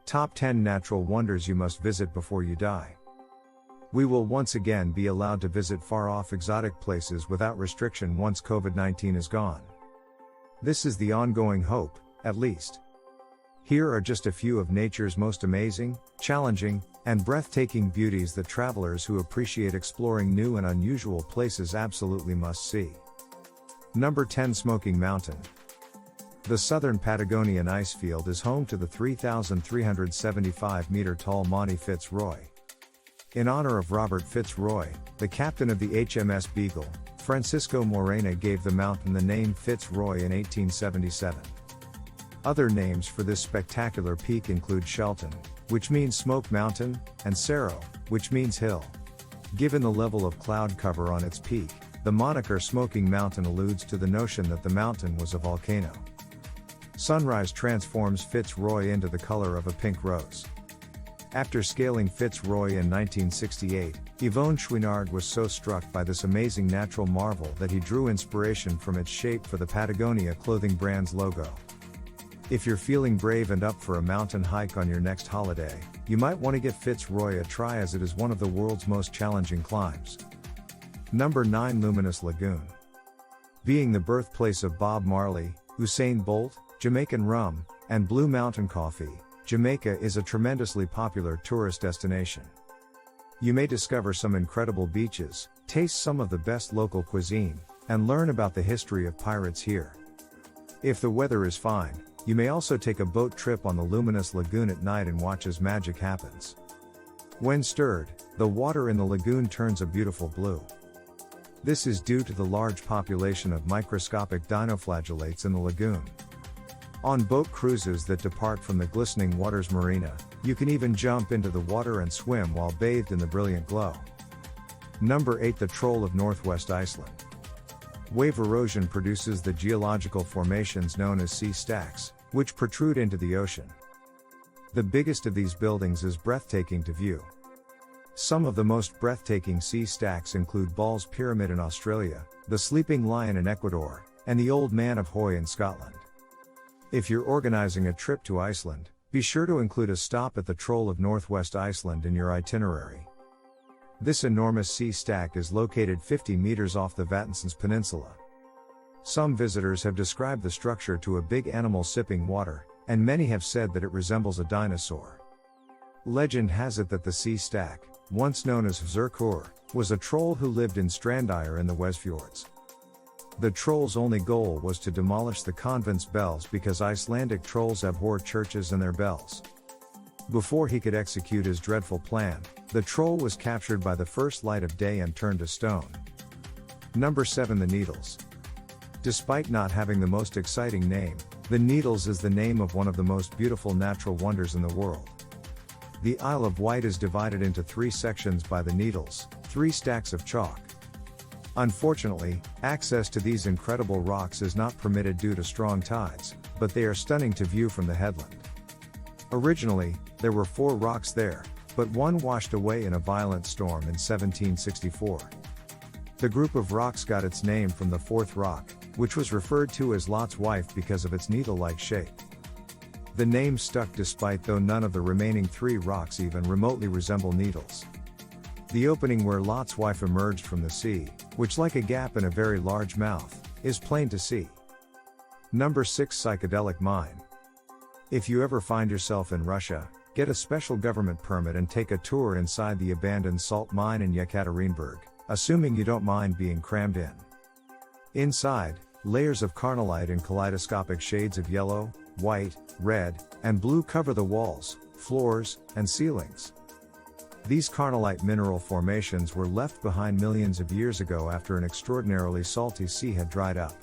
Top 10 Natural Wonders You Must Visit Before You Die. We will once again be allowed to visit far-off exotic places without restriction once COVID-19 is gone. This is the ongoing hope, at least. Here are just a few of nature's most amazing, challenging, and breathtaking beauties that travelers who appreciate exploring new and unusual places absolutely must see. Number 10. Smoking Mountain. The southern Patagonian ice field is home to the 3,375-meter-tall Monte Fitzroy. In honor of Robert Fitzroy, the captain of the HMS Beagle, Francisco Morena gave the mountain the name Fitzroy in 1877. Other names for this spectacular peak include Shelton, which means Smoke Mountain, and Cerro, which means hill. Given the level of cloud cover on its peak, the moniker Smoking Mountain alludes to the notion that the mountain was a volcano. Sunrise transforms Fitzroy into the color of a pink rose. After scaling Fitzroy in 1968, Yvon Chouinard was so struck by this amazing natural marvel that he drew inspiration from its shape for the Patagonia clothing brand's logo. If you're feeling brave and up for a mountain hike on your next holiday, you might want to give Fitzroy a try as it is one of the world's most challenging climbs. Number 9. Luminous Lagoon. Being the birthplace of Bob Marley, Usain Bolt, Jamaican rum, and Blue Mountain coffee, Jamaica is a tremendously popular tourist destination. You may discover some incredible beaches, taste some of the best local cuisine, and learn about the history of pirates here. If the weather is fine, you may also take a boat trip on the Luminous Lagoon at night and watch as magic happens. When stirred, the water in the lagoon turns a beautiful blue. This is due to the large population of microscopic dinoflagellates in the lagoon. On boat cruises that depart from the glistening waters marina, you can even jump into the water and swim while bathed in the brilliant glow. Number 8. The Troll of Northwest Iceland. Wave erosion produces the geological formations known as sea stacks, which protrude into the ocean. The biggest of these buildings is breathtaking to view. Some of the most breathtaking sea stacks include Ball's Pyramid in Australia, the Sleeping Lion in Ecuador, and the Old Man of Hoy in Scotland. If you're organizing a trip to Iceland, be sure to include a stop at the Troll of Northwest Iceland in your itinerary. This enormous sea stack is located 50 meters off the Vatnsnes Peninsula. Some visitors have described the structure to a big animal sipping water, and many have said that it resembles a dinosaur. Legend has it that the sea stack, once known as Vzurkur, was a troll who lived in Strandyr in the Westfjords. The troll's only goal was to demolish the convent's bells because Icelandic trolls abhor churches and their bells. Before he could execute his dreadful plan, the troll was captured by the first light of day and turned to stone. Number 7. The Needles. Despite not having the most exciting name, the Needles is the name of one of the most beautiful natural wonders in the world. The Isle of Wight is divided into 3 sections by the Needles, 3 stacks of chalk. Unfortunately, access to these incredible rocks is not permitted due to strong tides, but they are stunning to view from the headland. Originally, there were 4 rocks there, but one washed away in a violent storm in 1764. The group of rocks got its name from the 4th rock, which was referred to as Lot's wife because of its needle-like shape. The name stuck despite though none of the remaining 3 rocks even remotely resemble needles. The opening where Lot's wife emerged from the sea, which like a gap in a very large mouth, is plain to see. Number 6. Psychedelic Mine. If you ever find yourself in Russia, get a special government permit and take a tour inside the abandoned salt mine in Yekaterinburg, assuming you don't mind being crammed in. Inside, layers of carnallite in kaleidoscopic shades of yellow, white, red, and blue cover the walls, floors, and ceilings. These carnallite mineral formations were left behind millions of years ago after an extraordinarily salty sea had dried up.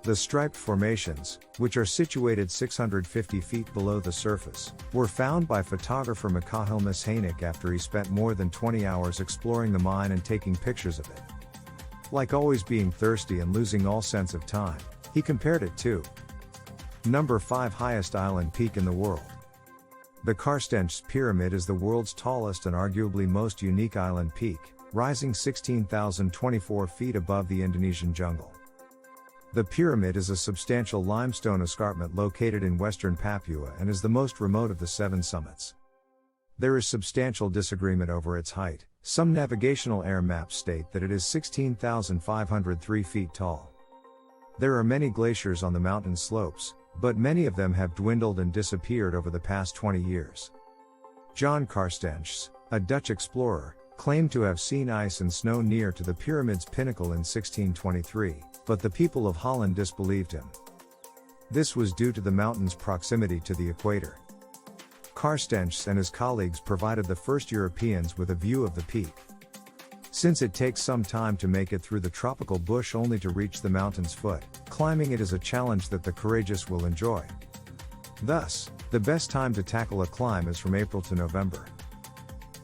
The striped formations, which are situated 650 feet below the surface, were found by photographer Mikhail Mishanik after he spent more than 20 hours exploring the mine and taking pictures of it. Like always being thirsty and losing all sense of time, he compared it to Number 5. Highest island peak in the world. The Karstens Pyramid is the world's tallest and arguably most unique island peak, rising 16,024 feet above the Indonesian jungle. The pyramid is a substantial limestone escarpment located in western Papua and is the most remote of the 7 summits. There is substantial disagreement over its height. Some navigational air maps state that it is 16,503 feet tall. There are many glaciers on the mountain slopes, but many of them have dwindled and disappeared over the past 20 years. John Carstensz, a Dutch explorer, claimed to have seen ice and snow near to the pyramid's pinnacle in 1623, but the people of Holland disbelieved him. This was due to the mountain's proximity to the equator. Carstensz and his colleagues provided the first Europeans with a view of the peak. Since it takes some time to make it through the tropical bush only to reach the mountain's foot, climbing it is a challenge that the courageous will enjoy. Thus, the best time to tackle a climb is from April to November.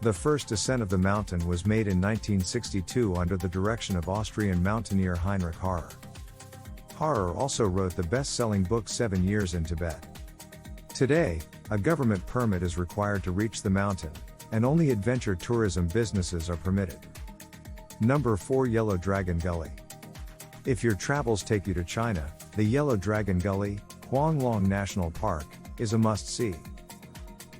The first ascent of the mountain was made in 1962 under the direction of Austrian mountaineer Heinrich Harrer. Harrer also wrote the best-selling book 7 Years in Tibet. Today, a government permit is required to reach the mountain, and only adventure tourism businesses are permitted. Number 4 Yellow Dragon Gully. If your travels take you to China, the Yellow Dragon Gully, Huanglong National Park, is a must-see.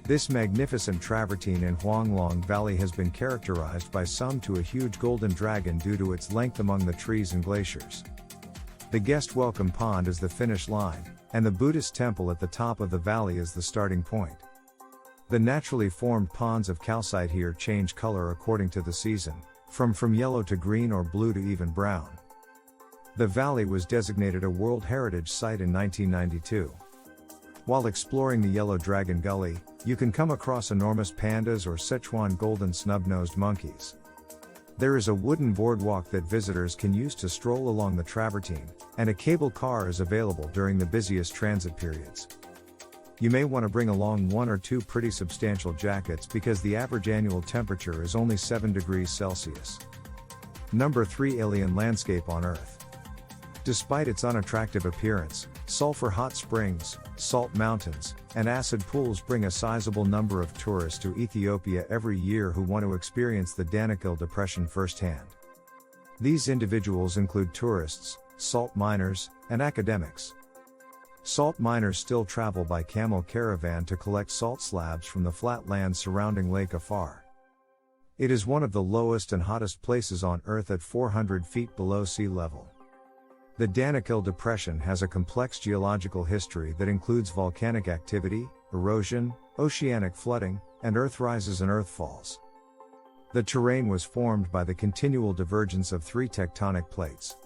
This magnificent travertine in Huanglong Valley has been characterized by some to a huge golden dragon due to its length among the trees and glaciers. The guest welcome pond is the finish line, and the Buddhist temple at the top of the valley is the starting point. The naturally formed ponds of calcite here change color according to the season, from yellow to green or blue to even brown. The valley was designated a World Heritage Site in 1992. While exploring the Yellow Dragon Gully, you can come across enormous pandas or Sichuan golden snub-nosed monkeys. There is a wooden boardwalk that visitors can use to stroll along the travertine, and a cable car is available during the busiest transit periods. You may want to bring along 1 or 2 pretty substantial jackets because the average annual temperature is only 7 degrees Celsius. Number 3 Alien Landscape on Earth. Despite its unattractive appearance, sulfur hot springs, salt mountains, and acid pools bring a sizable number of tourists to Ethiopia every year who want to experience the Danakil Depression firsthand. These individuals include tourists, salt miners, and academics. Salt miners still travel by camel caravan to collect salt slabs from the flat lands surrounding Lake Afar. It is one of the lowest and hottest places on Earth at 400 feet below sea level. The Danakil Depression has a complex geological history that includes volcanic activity, erosion, oceanic flooding, and earth rises and earth falls. The terrain was formed by the continual divergence of 3 tectonic plates.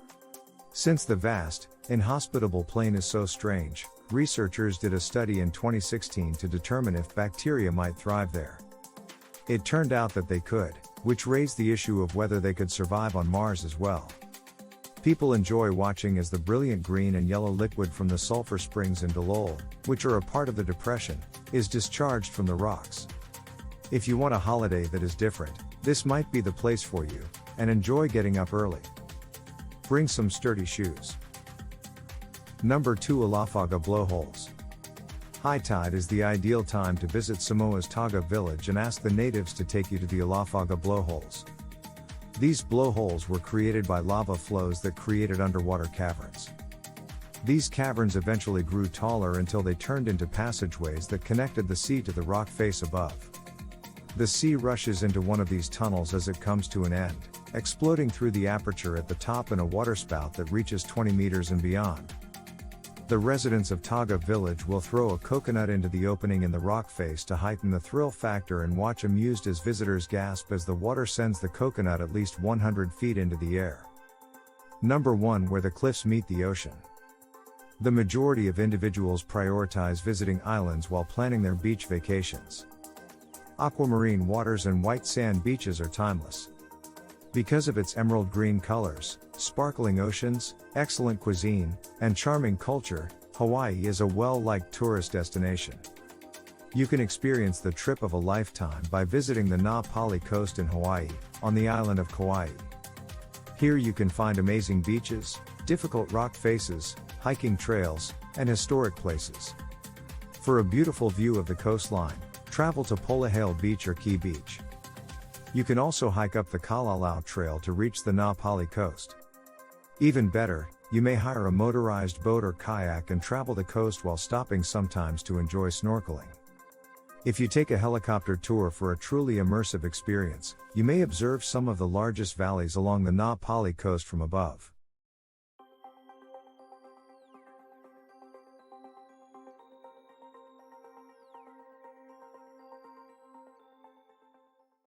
Since the vast, inhospitable plain is so strange, researchers did a study in 2016 to determine if bacteria might thrive there. It turned out that they could, which raised the issue of whether they could survive on Mars as well. People enjoy watching as the brilliant green and yellow liquid from the sulfur springs in Blowholes, which are a part of the depression, is discharged from the rocks. If you want a holiday that is different, this might be the place for you, and enjoy getting up early. Bring some sturdy shoes. Number 2 Alafaga Blowholes. High tide is the ideal time to visit Samoa's Taga village and ask the natives to take you to the Alafaga Blowholes. These blowholes were created by lava flows that created underwater caverns. These caverns eventually grew taller until they turned into passageways that connected the sea to the rock face above. The sea rushes into one of these tunnels as it comes to an end, exploding through the aperture at the top in a waterspout that reaches 20 meters and beyond. The residents of Taga village will throw a coconut into the opening in the rock face to heighten the thrill factor and watch amused as visitors gasp as the water sends the coconut at least 100 feet into the air. Number 1 Where the cliffs meet the ocean. The majority of individuals prioritize visiting islands while planning their beach vacations. Aquamarine waters and white sand beaches are timeless. Because of its emerald green colors, sparkling oceans, excellent cuisine, and charming culture, Hawaii is a well-liked tourist destination. You can experience the trip of a lifetime by visiting the Na Pali coast in Hawaii, on the island of Kauai. Here you can find amazing beaches, difficult rock faces, hiking trails, and historic places. For a beautiful view of the coastline, travel to Polahale Beach or Key Beach. You can also hike up the Kalalau Trail to reach the Na Pali coast. Even better, You may hire a motorized boat or kayak and travel the coast while stopping sometimes to enjoy snorkeling. If you take a helicopter tour for a truly immersive experience, you may observe some of the largest valleys along the Na Pali coast from above.